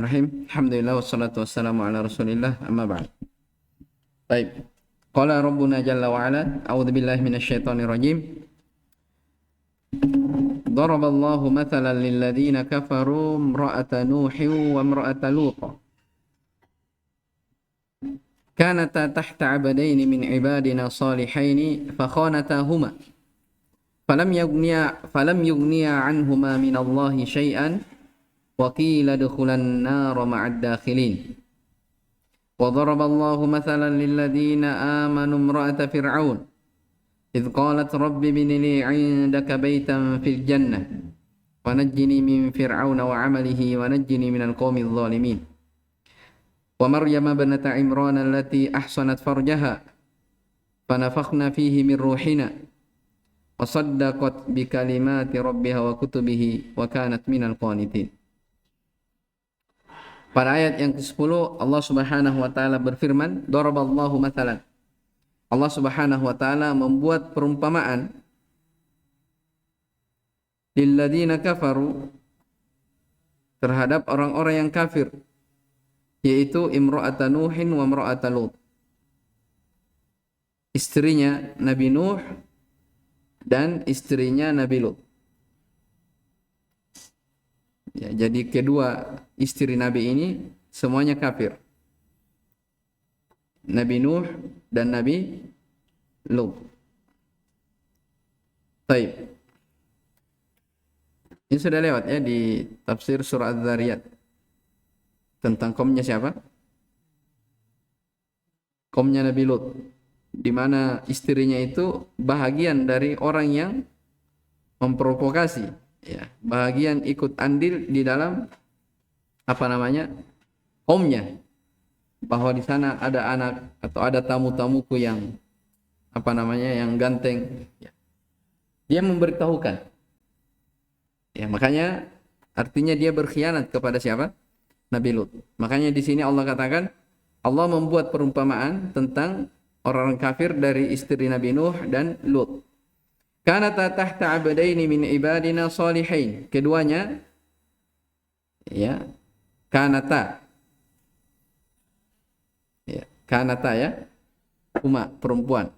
Bismillahirrahmanirrahim. Alhamdulillah wassalatu wassalamu ala Rasulillah amma ba'd. Baik. Qala Rabbuna jalla wa ala, a'udzu billahi minasyaitonir rajim. Daraballahu mathalan lil ladzina kafaru imra'ata Nuhin wa imra'ata Lut. Kanata tahta 'abdaini min ibadina salihaini fakhanatahuma. Falam yughniya 'anhuma min Allahi syai'an wa qila adkhulan nar ma'ad dakhilin. وضرب الله مثلا للذين آمنوا امرأة فرعون إذ قالت رب ابن لي عندك بيتا في الجنة ونجني من فرعون وعمله ونجني من القوم الظالمين ومريم ابنة عمران التي أحصنت فرجها فنفخنا فيه من روحنا وصدقت بكلمات ربها وكتبه وكانت من القانتين. Pada ayat yang ke-10 Allah Subhanahu wa taala berfirman, daraballahu mathalan. Allah Subhanahu wa taala membuat perumpamaan lilladzina kafaru, terhadap orang-orang yang kafir, yaitu imra'ata Nuhin wa imra'ata Lut. Istrinya Nabi Nuh dan istrinya Nabi Lut. Ya, jadi kedua istri Nabi ini semuanya kafir. Nabi Nuh dan Nabi Lut. Baik. Ini sudah lewat ya di tafsir surah Az-Zariyat. Tentang kaumnya siapa? Kaumnya Nabi Lut. Di mana istrinya itu bahagian dari orang yang memprovokasi. Ya, bahagian ikut andil di dalam kaumnya, bahwa di sana ada anak atau ada tamu-tamuku yang yang ganteng, ya. Dia memberitahukan, ya, makanya artinya dia berkhianat kepada siapa? Nabi Lut. Makanya di sini Allah katakan, Allah membuat perumpamaan tentang orang-orang kafir dari istri Nabi Nuh dan Lut. Kanata tahta 'abdaini min ibadina salihin. Keduanya ya, kanata. Ya, kanata ya. Perempuan.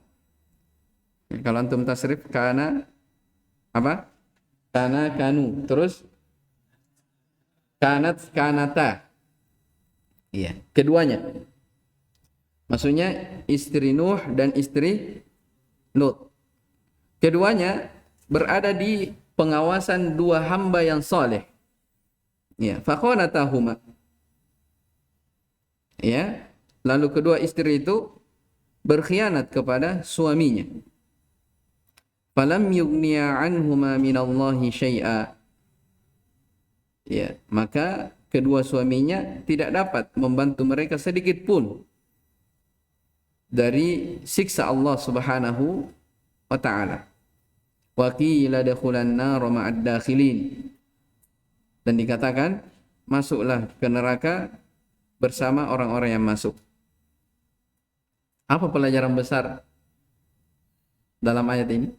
Ya, kalau antum tasrif kana apa? Kana kanu. Terus kanat kanata. Iya, keduanya. Maksudnya istri Nuh dan istri Lut. Keduanya berada di pengawasan dua hamba yang saleh. Ya, fakhanatahuma. Ya, lalu kedua istri itu berkhianat kepada suaminya. Falam yughniya anhuma minallahi syai'a. Ya, maka kedua suaminya tidak dapat membantu mereka sedikit pun dari siksa Allah Subhanahu wa taala. Wa qila adkhulan nar ma'ad dakhilin. Dan dikatakan masuklah ke neraka bersama orang-orang yang masuk. Apa pelajaran besar dalam ayat ini?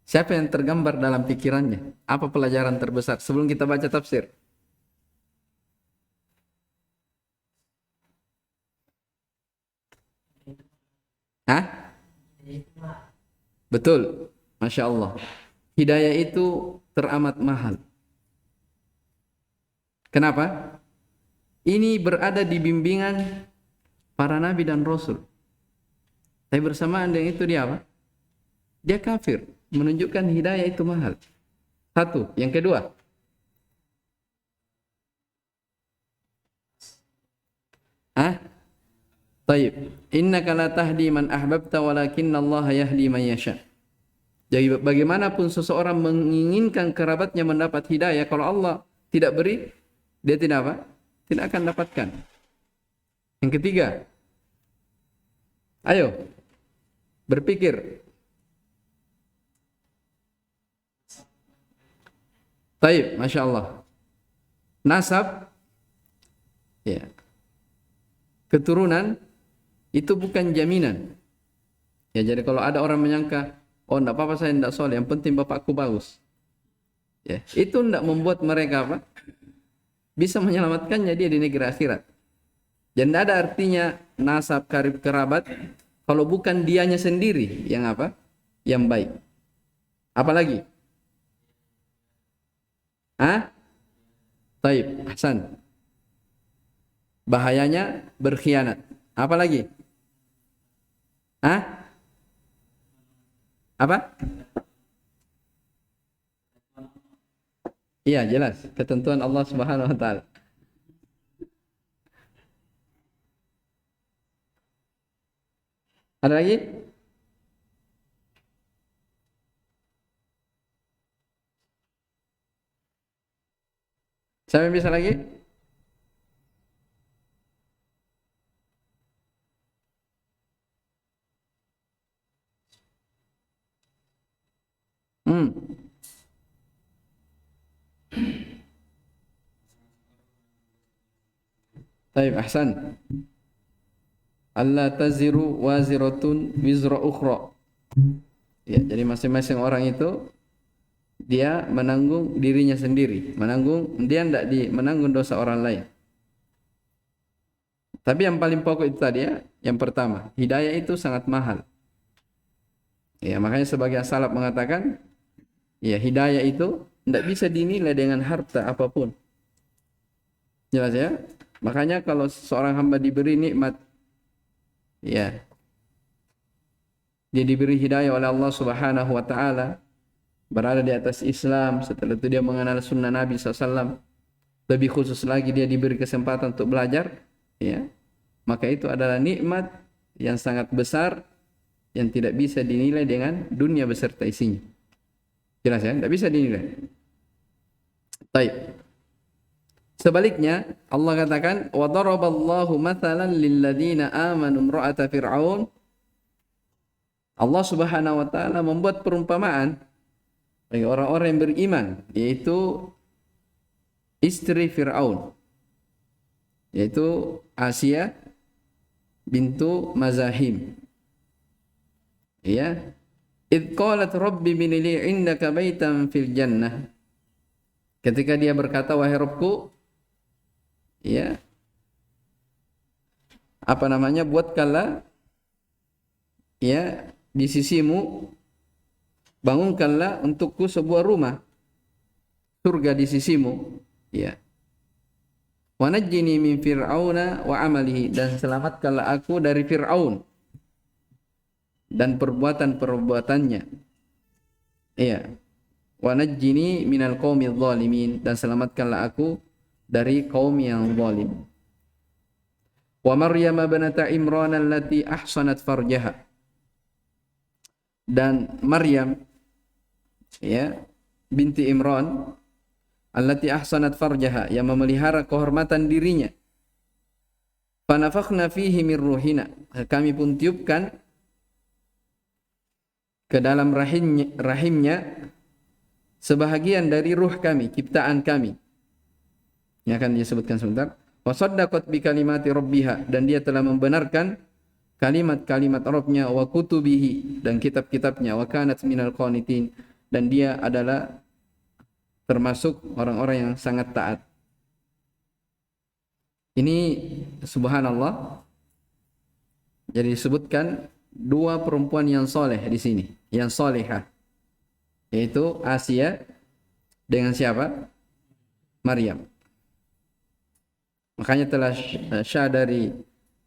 Siapa yang tergambar dalam pikirannya? Apa pelajaran terbesar sebelum kita baca tafsir? Hah? Betul. Masya Allah. Hidayah itu teramat mahal. Kenapa? Ini berada di bimbingan para nabi dan rasul. Tapi bersamaan dengan itu dia apa? Dia kafir. Menunjukkan hidayah itu mahal. Satu. Yang kedua. Taib. Innaka la tahdi man ahbabta walakinna Allah yahdi man yasha. Jadi bagaimanapun seseorang menginginkan kerabatnya mendapat hidayah, kalau Allah tidak beri, dia tidak apa? Tidak akan dapatkan. Yang ketiga, ayo berpikir. Taib, Masya Allah. Nasab, ya, keturunan itu bukan jaminan. Ya, jadi kalau ada orang menyangka, oh enggak apa-apa saya enggak soleh, yang penting bapakku bagus. Ya, itu enggak membuat mereka apa? bisa menyelamatkannya dia di negeri akhirat. Dan tidak ada artinya nasab karib kerabat kalau bukan dianya sendiri yang apa? Yang baik. Apalagi? Taib, Hasan. Bahayanya berkhianat. Apalagi? Apa? Iya, jelas. Ketentuan Allah Subhanahu wa taala. Ada lagi? Siapa yang bisa lagi? Hmm. Taib, Ahsan. Allah taziru waziratun wizra ukhra. Ya, jadi masing-masing orang itu dia menanggung dirinya sendiri, dia tidak menanggung dosa orang lain. Tapi yang paling pokok itu tadi ya, yang pertama, hidayah itu sangat mahal. Ya, makanya sebagian salaf mengatakan, ya hidayah itu tidak bisa dinilai dengan harta apapun. Jelas ya? Makanya kalau seorang hamba diberi nikmat, ya, dia diberi hidayah oleh Allah Subhanahu wa taala, berada di atas Islam, setelah itu dia mengenal sunnah Nabi SAW, lebih khusus lagi dia diberi kesempatan untuk belajar, ya, maka itu adalah nikmat yang sangat besar yang tidak bisa dinilai dengan dunia beserta isinya. Jelas ya? Tidak bisa dinilai. Baik. Sebaliknya Allah katakan wa daraballahu mathalan lil ladzina amanu imra'ata fir'aun. Allah Subhanahu wa taala membuat perumpamaan bagi orang-orang yang beriman, yaitu istri Fir'aun, yaitu Asia bintu Mazahim. Ya, id qalat rabbi bin li indaka baitan fil jannah. Ketika dia berkata, wahai Rabbku, ya, buatkanlah, ya, di sisimu, bangunkanlah untukku sebuah rumah surga di sisimu, ya. Wa najjini min fir'auna wa amalihi, dan selamatkanlah aku dari Fir'aun dan perbuatan-perbuatannya. Iya. Wa najjini minal qaumidz zalimin, dan selamatkanlah aku dari kaum yang zalim. Wa Maryam binata Imran allati ahsanat farjaha, dan Maryam, ya, binti Imran allati ahsanat farjaha, yang memelihara kehormatan dirinya. Fanafakhna fihi min ruhina, kami pun tiupkan ke dalam rahimnya sebahagian dari ruh kami, ciptaan kami. Yang akan disebutkan sebentar. Wa saddaqat bi kalimati rabbiha, dan dia telah membenarkan kalimat-kalimat Rabbnya, wa kutubihi, dan kitab-kitabnya, wa kanat minal qanitin, dan dia adalah termasuk orang-orang yang sangat taat. Ini subhanallah. Jadi disebutkan dua perempuan yang soleh di sini, yang solehah, yaitu Asia dengan siapa? Maryam. Makanya telah syah dari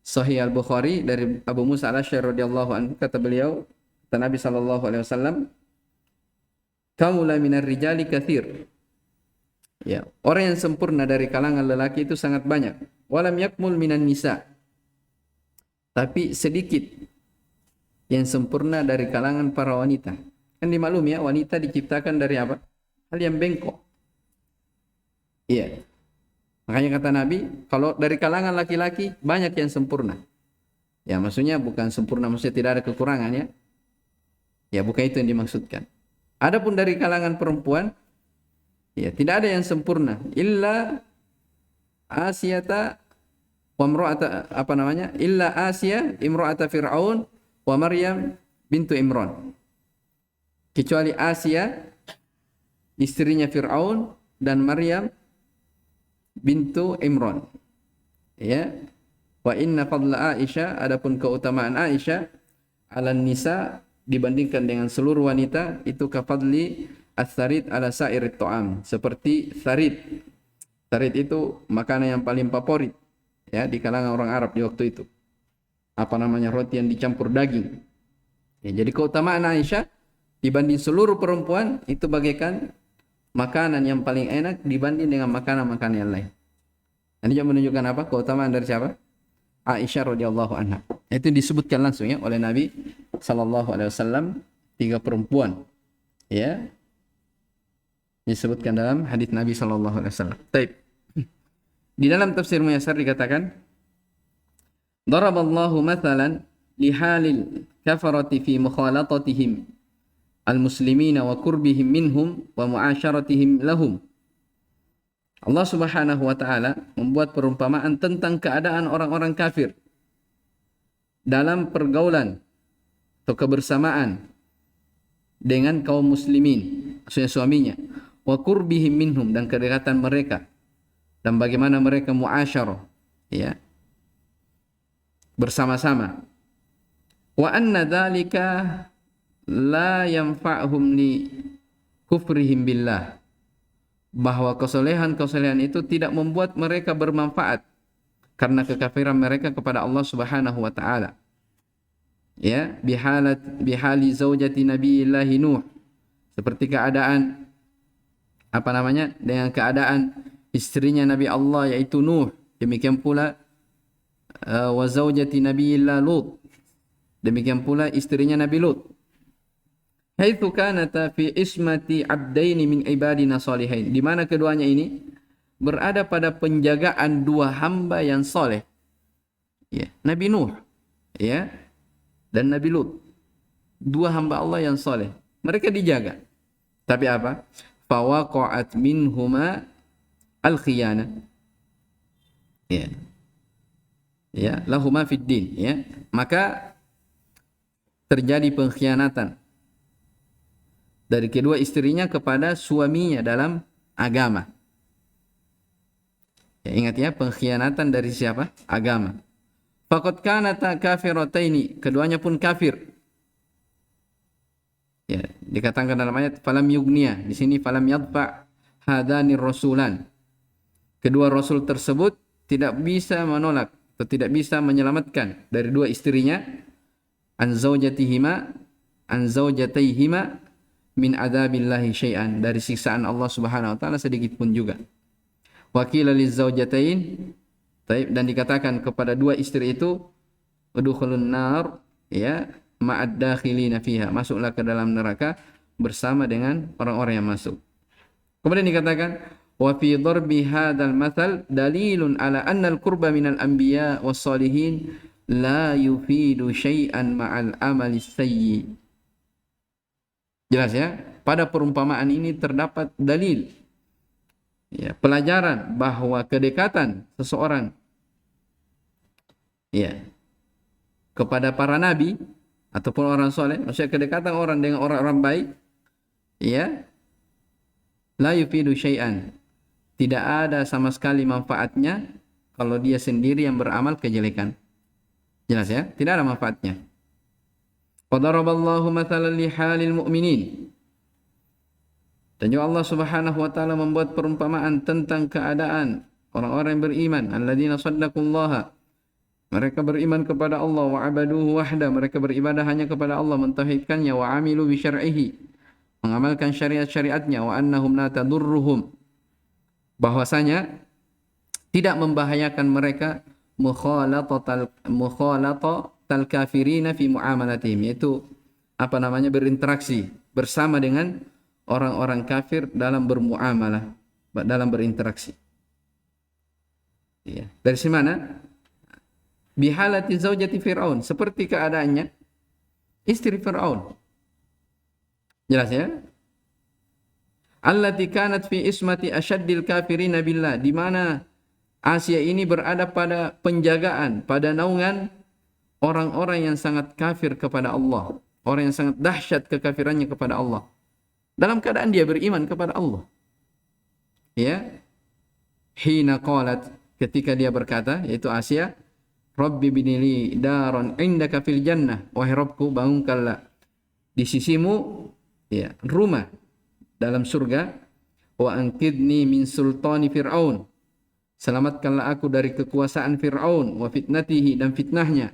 Sahih Al-Bukhari dari Abu Musa Al-Asy'ari radhiyallahu anhu, kata beliau, kata Nabi sallallahu alaihi wasallam, kamula minar rijali katsir. Ya, orang yang sempurna dari kalangan lelaki itu sangat banyak. Walam yakmul minan nisa. Tapi sedikit yang sempurna dari kalangan para wanita. Kan dimaklumi ya, wanita diciptakan dari apa? Hal yang bengkok. Iya. Makanya kata Nabi, kalau dari kalangan laki-laki banyak yang sempurna. Ya, maksudnya bukan sempurna, maksudnya tidak ada kekurangan ya. Ya, bukan itu yang dimaksudkan. Adapun dari kalangan perempuan, ya, tidak ada yang sempurna. Illa Asiyata wa imra'ata, Illa Asia imra'ata Fir'aun wa Maryam bintu Imran. Kecuali Asia, istrinya Fir'aun, dan Maryam, bintu Imran. Ya. Wa inna fadla Aisyah, adapun keutamaan Aisyah ala nisa dibandingkan dengan seluruh wanita itu kafadli as-sarid ala sairit ta'am, seperti sarid. Sarid itu makanan yang paling favorit ya di kalangan orang Arab di waktu itu. Apa namanya, roti yang dicampur daging. Ya, jadi keutamaan Aisyah dibanding seluruh perempuan itu bagaikan makanan yang paling enak dibanding dengan makanan-makanan yang lain. Ini juga menunjukkan apa? Keutamaan dari siapa? Aisyah radhiyallahu anha. Itu disebutkan langsung ya oleh Nabi sallallahu alaihi wasallam, 3 perempuan. Ya. Disebutkan dalam hadis Nabi sallallahu alaihi wasallam. Baik. Di dalam tafsir Muyassar dikatakan, daraballahu mathalan lihalil kafarati fi mukhalatatihim al-muslimina wa qurbihim minhum wa mu'asyaratihim lahum. Allah Subhanahu wa taala membuat perumpamaan tentang keadaan orang-orang kafir dalam pergaulan atau kebersamaan dengan kaum muslimin, maksudnya suaminya, wa qurbihim minhum, dan kedekatan mereka, dan bagaimana mereka muasyarah ya bersama-sama. Wa anna dzalika la yanfa'hum li kufrihim billah, bahwa kesolehan-kesolehan itu tidak membuat mereka bermanfaat karena kekafiran mereka kepada Allah Subhanahu wa taala. Ya, bihali zaujati Nabiyillahi Nuh, seperti keadaan apa namanya, dengan keadaan istrinya Nabi Allah yaitu Nuh. Demikian pula wa zaujati Nabiyillah Lut, demikian pula istrinya Nabi Lut. Haitsu kanata fi ismati abdaini min ibadina salihin, di mana keduanya ini berada pada penjagaan 2 hamba yang soleh. Ya, Nabi Nuh ya dan Nabi Lut. 2 hamba Allah yang soleh. Mereka dijaga. Tapi apa? Fawaqa'at minhuma al-khiyana. Ya. Ya, lahuma fid din, ya. Maka terjadi pengkhianatan dari kedua istrinya kepada suaminya dalam agama. Ya, ingat ya, pengkhianatan dari siapa? Agama. Faqad kanata kafirataini, keduanya pun kafir. Ya, dikatakan dalam ayat falam yugniya, di sini falam yadfa hadani rasulan. Kedua rasul tersebut tidak bisa menolak atau tidak bisa menyelamatkan dari 2 istrinya an zaujatayhima min adabillahi syai'an, dari siksaan Allah Subhanahu wa taala sedikit pun juga. Wakila lizaujatain, dan dikatakan kepada 2 istri itu udkhulun nar ya ma'ad dakhilina fiha, masuklah ke dalam neraka bersama dengan orang-orang yang masuk. Kemudian dikatakan wa fi darbi hadzal mathal dalilun ala anna al-qurba minal anbiya was salihin la yufidu syai'an ma'al amali sayyi. Jelas ya, pada perumpamaan ini terdapat dalil, ya, pelajaran bahwa kedekatan seseorang ya kepada para nabi ataupun orang soleh, maksudnya kedekatan orang dengan orang-orang baik, ya, la yufidu syai'an, tidak ada sama sekali manfaatnya kalau dia sendiri yang beramal kejelekan. Jelas ya, tidak ada manfaatnya. Qadaraballahu mathalan lihalil mu'minin, dan juga Allah Subhanahu wa taala membuat perumpamaan tentang keadaan orang-orang yang beriman, alladzina saddaqullaha, mereka beriman kepada Allah, wa abaduhu wahda, mereka beribadah hanya kepada Allah, mentauhidkannya, wa amilu bi syar'ihi, mengamalkan syariat-syariatnya, wa annahum la tadurruhum, bahwasanya tidak membahayakan mereka mukhalatal kafirina fi muamalatihim, yaitu apa namanya, berinteraksi bersama dengan orang-orang kafir dalam bermuamalah, dalam berinteraksi. Ya. Dari mana? Bihalati zaujati Fir'aun, seperti keadaannya istri Fir'aun. Jelas ya? Allati kanat fi ismati asyaddil kafirina billah, di mana Asia ini berada pada penjagaan, pada naungan orang-orang yang sangat kafir kepada Allah, orang yang sangat dahsyat kekafirannya kepada Allah, dalam keadaan dia beriman kepada Allah. Ya. hina qalat, ketika dia berkata, yaitu Asia, Rabbi binili daron indaka fil jannah, wahai Rabbku bangunkanlah di sisimu ya rumah dalam surga, wa anqidni min sultani fir'aun, selamatkanlah aku dari kekuasaan Fir'aun, wa fitnatihi, dan fitnahnya,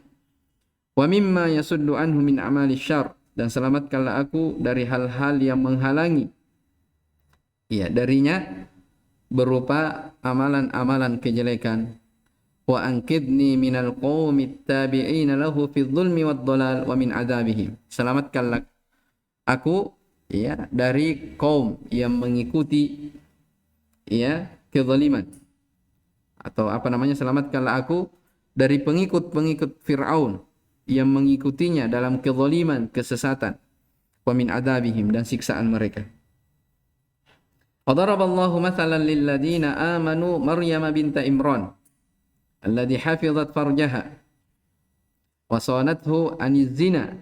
wa mimma yasuddu anhu min amali syarr, dan selamatkanlah aku dari hal-hal yang menghalangi ya darinya berupa amalan-amalan kejelekan. Wa anqidni minal qaumit tabi'ina lahu fi dhulmi wad dhalal wa min adzabihim, selamatkanlah aku ya dari kaum yang mengikuti ya kezaliman, atau apa namanya, selamatkanlah aku dari pengikut-pengikut Fir'aun yang mengikutinya dalam kezaliman, kesesatan, wa min adzabihim, dan siksaan mereka. Wa daraballahu mathalan lil ladzina amanu Maryam binta Imran alladhi hafizat farjaha wa sanathu aniz zina.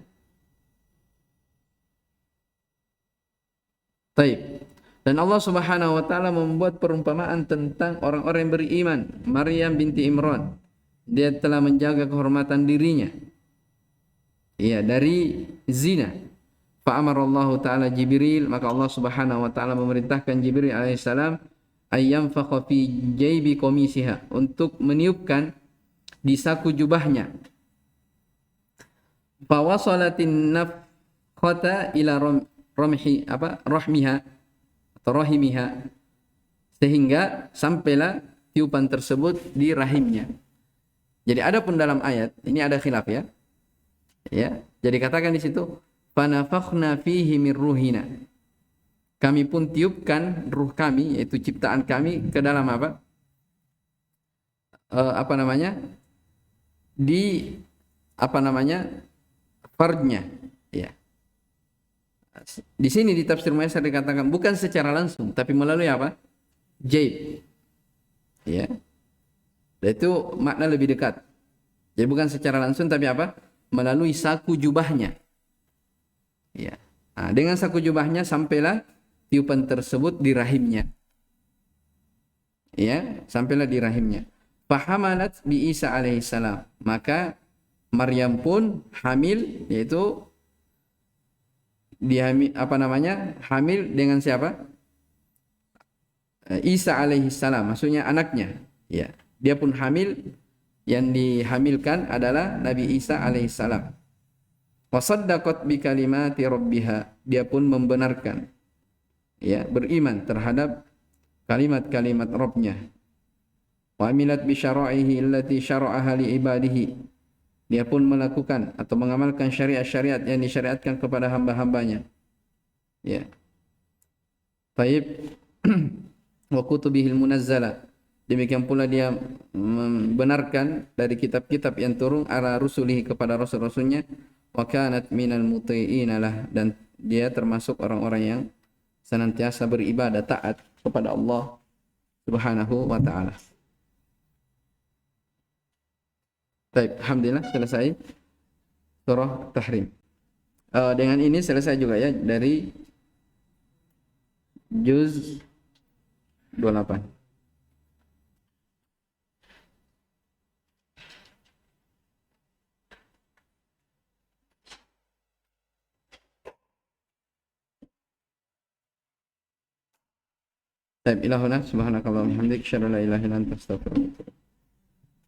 Taib. Dan Allah Subhanahu wa taala membuat perumpamaan tentang orang-orang yang beriman, Maryam binti Imran. Dia telah menjaga kehormatan dirinya ya dari zina. Fa amarallahu taala Jibril, maka Allah Subhanahu wa taala memerintahkan Jibril alaihissalam ayyam fakha fi jaybi qamisiha, untuk meniupkan di saku jubahnya. Fa wasalatin nafkhata ila rahmiha atau rahimiha, sehingga sampailah tiupan tersebut di rahimnya. Jadi adapun dalam ayat ini ada khilaf ya. Ya, jadi katakan di situ fanafakhna fihi min ruhina, kami pun tiupkan ruh kami, yaitu ciptaan kami, ke dalam apa? Apa namanya? Di apa namanya? Farjnya, ya. Di sini di tafsir Maisar dikatakan bukan secara langsung, tapi melalui apa? Jaib. Ya. Dan itu makna lebih dekat. Jadi bukan secara langsung, tapi apa? Melalui saku jubahnya. Ya. Nah, dengan saku jubahnya sampailah tiupan tersebut di rahimnya. Ya, sampailah di rahimnya. Fahamalat bi Isa alaihissalam. Maka Maryam pun hamil, yaitu dia apa namanya? Hamil dengan siapa? Isa alaihissalam, maksudnya anaknya. Ya, dia pun hamil, yang dihamilkan adalah Nabi Isa alaihissalam. Wa saddaqat bi kalimati rabbiha, dia pun membenarkan, ya, beriman terhadap kalimat-kalimat Rabbnya. Wa amilat bi syara'ihi allati syara'aha li ibadihi, dia pun melakukan atau mengamalkan syariat-syariat yang disyariatkan kepada hamba-hambanya. Ya. Baik. Wa kutubihil munazzala, demikian pula dia membenarkan dari kitab-kitab yang turun ala rusulihi, kepada rasul-rasulnya. Wa kanat minal muti'ina lah, dan dia termasuk orang-orang yang senantiasa beribadah taat kepada Allah Subhanahu wa taala. Baik, alhamdulillah selesai surah Tahrim. Dengan ini selesai juga ya dari juz 28. Baik, ilahuna subhanakallahumma hamdika asyhadu an la ilaha illa anta astaghfiruka wa atubu ilaik.